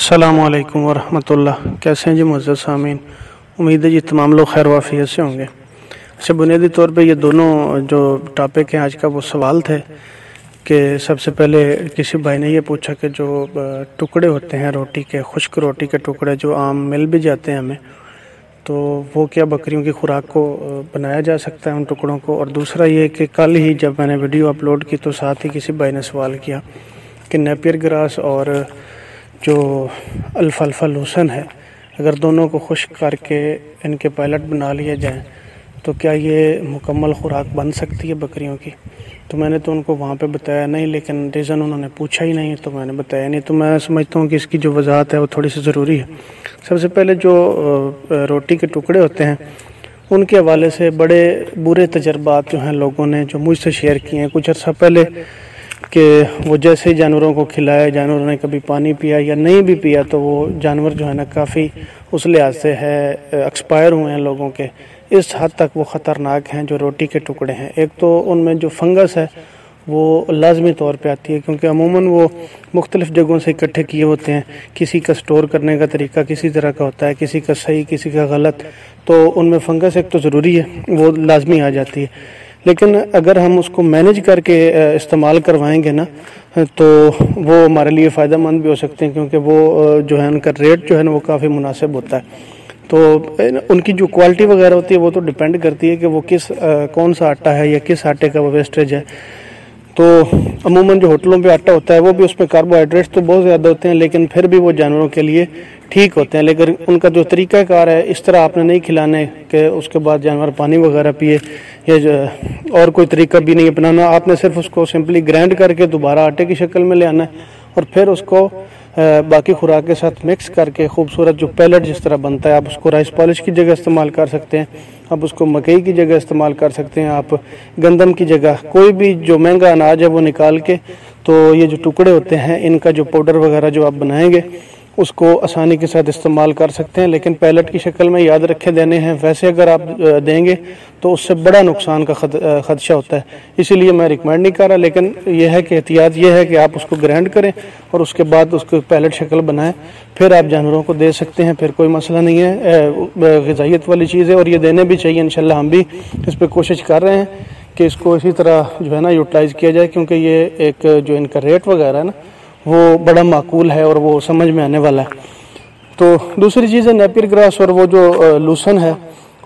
अस्सलामुअलैकुम वरहमतुल्लाह। कैसे हैं जी मुअज़्ज़ज़ सामीन। उम्मीद है जी तमाम लोग खैर वाफियत से होंगे। अच्छा, बुनियादी तौर पे ये दोनों जो टॉपिक हैं आज का वो सवाल थे कि सबसे पहले किसी भाई ने ये पूछा कि जो टुकड़े होते हैं रोटी के, खुश्क रोटी के टुकड़े जो आम मिल भी जाते हैं हमें, तो वो क्या बकरियों की खुराक को बनाया जा सकता है उन टुकड़ों को। और दूसरा ये कि कल ही जब मैंने वीडियो अपलोड की तो साथ ही किसी भाई ने सवाल किया कि नेपियर ग्रास और जो अल्फाल्फा लूसन है, अगर दोनों को खुश्क करके इनके पायलट बना लिए जाएं तो क्या ये मुकम्मल खुराक बन सकती है बकरियों की। तो मैंने तो उनको वहाँ पे बताया नहीं, लेकिन रीज़न उन्होंने पूछा ही नहीं तो मैंने बताया नहीं। तो मैं समझता हूँ कि इसकी जो वजाहत है वो थोड़ी सी ज़रूरी है। सबसे पहले जो रोटी के टुकड़े होते हैं उनके हवाले से बड़े बुरे तजर्बात जो हैं लोगों ने जो मुझसे शेयर किए हैं कुछ अर्सा पहले, कि वो जैसे ही जानवरों को खिलाया, जानवरों ने कभी पानी पिया या नहीं भी पिया तो वो जानवर जो है ना काफ़ी उस लिहाज से है एक्सपायर हुए हैं लोगों के। इस हद तक वो ख़तरनाक हैं जो रोटी के टुकड़े हैं। एक तो उनमें जो फंगस है वो लाजमी तौर पे आती है, क्योंकि अमूमन वो मुख्तलिफ़ जगहों से इकट्ठे किए होते हैं। किसी का स्टोर करने का तरीका किसी तरह का होता है, किसी का सही किसी का गलत, तो उनमें फंगस एक तो ज़रूरी है, वो लाजमी आ जाती है। लेकिन अगर हम उसको मैनेज करके इस्तेमाल करवाएंगे ना तो वो हमारे लिए फ़ायदा मंद भी हो सकते हैं, क्योंकि वो जो है उनका रेट जो है ना वो काफ़ी मुनासिब होता है। तो उनकी जो क्वालिटी वगैरह होती है वो तो डिपेंड करती है कि वो किस कौन सा आटा है या किस आटे का वो वेस्टेज है। तो अमूमन जो होटलों पे आटा होता है वो भी उसमें कार्बोहाइड्रेट्स तो बहुत ज़्यादा होते हैं, लेकिन फिर भी वो जानवरों के लिए ठीक होते हैं। लेकिन उनका जो तरीक़ाकार है इस तरह आपने नहीं खिलाने के उसके बाद जानवर पानी वगैरह पिए, या और कोई तरीका भी नहीं अपनाना। आपने सिर्फ उसको सिंपली ग्राइंड करके दोबारा आटे की शक्ल में ले आना है और फिर उसको बाकी खुराक के साथ मिक्स करके खूबसूरत जो पैलेट जिस तरह बनता है, आप उसको राइस पॉलिश की जगह इस्तेमाल कर सकते हैं, आप उसको मकई की जगह इस्तेमाल कर सकते हैं, आप गंदम की जगह कोई भी जो महंगा अनाज है वो निकाल के, तो ये जो टुकड़े होते हैं इनका जो पाउडर वगैरह जो आप बनाएंगे उसको आसानी के साथ इस्तेमाल कर सकते हैं। लेकिन पैलेट की शक्ल में याद रखे देने हैं, वैसे अगर आप देंगे तो उससे बड़ा नुकसान का खदशा होता है। इसीलिए मैं रिकमेंड नहीं कर रहा, लेकिन यह है कि एहतियात यह है कि आप उसको ग्राइंड करें और उसके बाद उसको पैलेट शक्ल बनाएं, फिर आप जानवरों को दे सकते हैं, फिर कोई मसला नहीं है। ग़िज़ाइयत वाली चीज़ है और ये देने भी चाहिए। इंशाल्लाह हम भी इस पर कोशिश कर रहे हैं कि इसको इसी तरह जो है ना यूटिलाइज़ किया जाए, क्योंकि ये एक जो इनका रेट वगैरह है ना वो बड़ा माकूल है और वो समझ में आने वाला है। तो दूसरी चीज़ है नेपियर ग्रास और वो जो लूसन है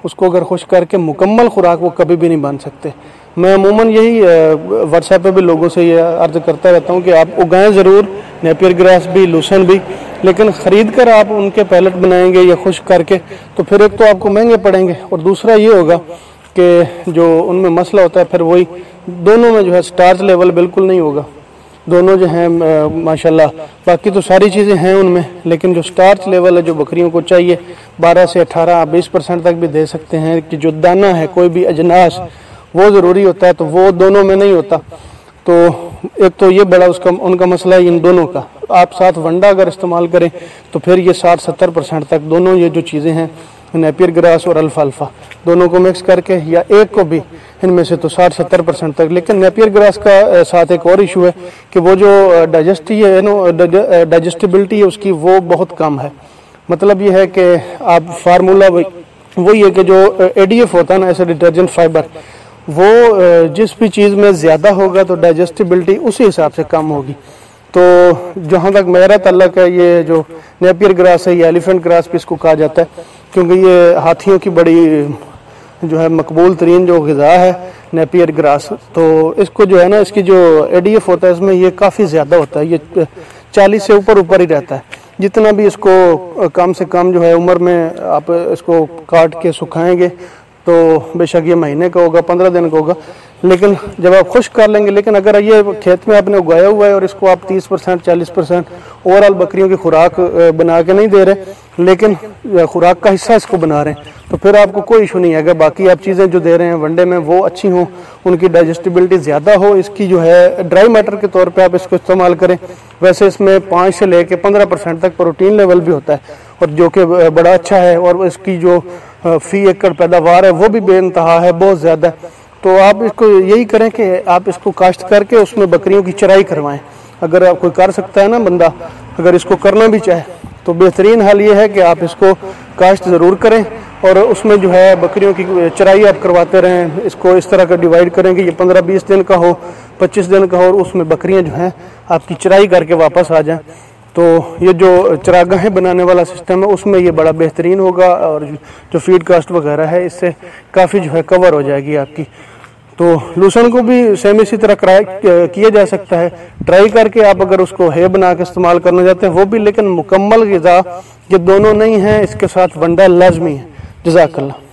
उसको अगर खुश करके मुकम्मल खुराक वो कभी भी नहीं बन सकते। मैं अमूमन यही व्हाट्सएप पे भी लोगों से ये अर्ज़ करता रहता हूँ कि आप उगाएं ज़रूर नेपियर ग्रास भी लूसन भी, लेकिन ख़रीद कर आप उनके पैलेट बनाएंगे या खुश करके तो फिर एक तो आपको महंगे पड़ेंगे और दूसरा ये होगा कि जो उनमें मसला होता है फिर वही दोनों में जो है स्टार्च लेवल बिल्कुल नहीं होगा। दोनों जो हैं माशाल्लाह, बाकी तो सारी चीज़ें हैं उनमें, लेकिन जो स्टार्च लेवल है जो बकरियों को चाहिए 12 से 18-20% तक भी दे सकते हैं कि जो दाना है कोई भी अजनास वो ज़रूरी होता है, तो वो दोनों में नहीं होता। तो एक तो ये बड़ा उनका मसला है इन दोनों का। आप साथ वंडा अगर इस्तेमाल करें तो फिर ये 60-70% तक दोनों ये जो चीज़ें हैं नेपियर ग्रास और अल्फाल्फा दोनों को मिक्स करके, या एक को भी इनमें से तो 60-70% तक। लेकिन नेपियर ग्रास का साथ एक और इशू है कि वो जो डाइजेस्टिबिलिटी है उसकी वो बहुत कम है। मतलब ये है कि आप फार्मूला वही है कि जो ADF होता है ना, ऐसे डिटर्जेंट फाइबर, वो जिस भी चीज़ में ज़्यादा होगा तो डाइजेस्टिबिलिटी उसी हिसाब से कम होगी। तो जहाँ तक मेरा तल्लक है, ये जो नेपियर ग्रास है, ये एलिफेंट ग्रास भी इसको कहा जाता है, क्योंकि ये हाथियों की बड़ी जो है मकबूल तरीन जो ग़िज़ा है नेपियर ग्रास। तो इसको जो है ना, इसकी जो ADF होता है इसमें ये काफ़ी ज़्यादा होता है, ये 40 से ऊपर ही रहता है। जितना भी इसको कम से कम जो है उम्र में आप इसको काट के सुखाएंगे तो बेशक ये महीने का होगा, 15 दिन का होगा, लेकिन जब आप खुश कर लेंगे। लेकिन अगर ये खेत में आपने उगाया हुआ है और इसको आप 30% 40% ओवरऑल बकरियों की खुराक बना के नहीं दे रहे, लेकिन खुराक का हिस्सा इसको बना रहे हैं, तो फिर आपको कोई इशू नहीं है। अगर बाकी आप चीज़ें जो दे रहे हैं वनडे में वो अच्छी हों, उनकी डाइजेस्टिबिलिटी ज़्यादा हो, इसकी जो है ड्राई मैटर के तौर पे आप इसको इस्तेमाल करें। वैसे इसमें 5 से लेकर 15% तक प्रोटीन लेवल भी होता है और जो कि बड़ा अच्छा है, और इसकी जो फी एकड़ पैदावार है वो भी बेइंतहा है, बहुत ज़्यादा। तो आप इसको यही करें कि आप इसको काश्त करके उसमें बकरियों की चराई करवाएं। अगर आप कोई कर सकता है ना बंदा, अगर इसको करना भी चाहे तो बेहतरीन हाल ये है कि आप इसको काश्त ज़रूर करें और उसमें जो है बकरियों की चराई आप करवाते रहें। इसको इस तरह का डिवाइड करें कि ये 15-20 दिन का हो, 25 दिन का हो, और उसमें बकरियां जो हैं आपकी चराई करके वापस आ जाएं। तो ये जो चरागाहें बनाने वाला सिस्टम है उसमें ये बड़ा बेहतरीन होगा और जो फीड कास्ट वगैरह है इससे काफ़ी जो है कवर हो जाएगी आपकी। तो लूसन को भी सेम इसी तरह किया जा सकता है, ट्राई करके आप अगर उसको है बना के इस्तेमाल करना चाहते हैं वो भी, लेकिन मुकम्मल ग़िज़ा ये दोनों नहीं है, इसके साथ वंडा लाजमी है। जज़ाकल्लाह।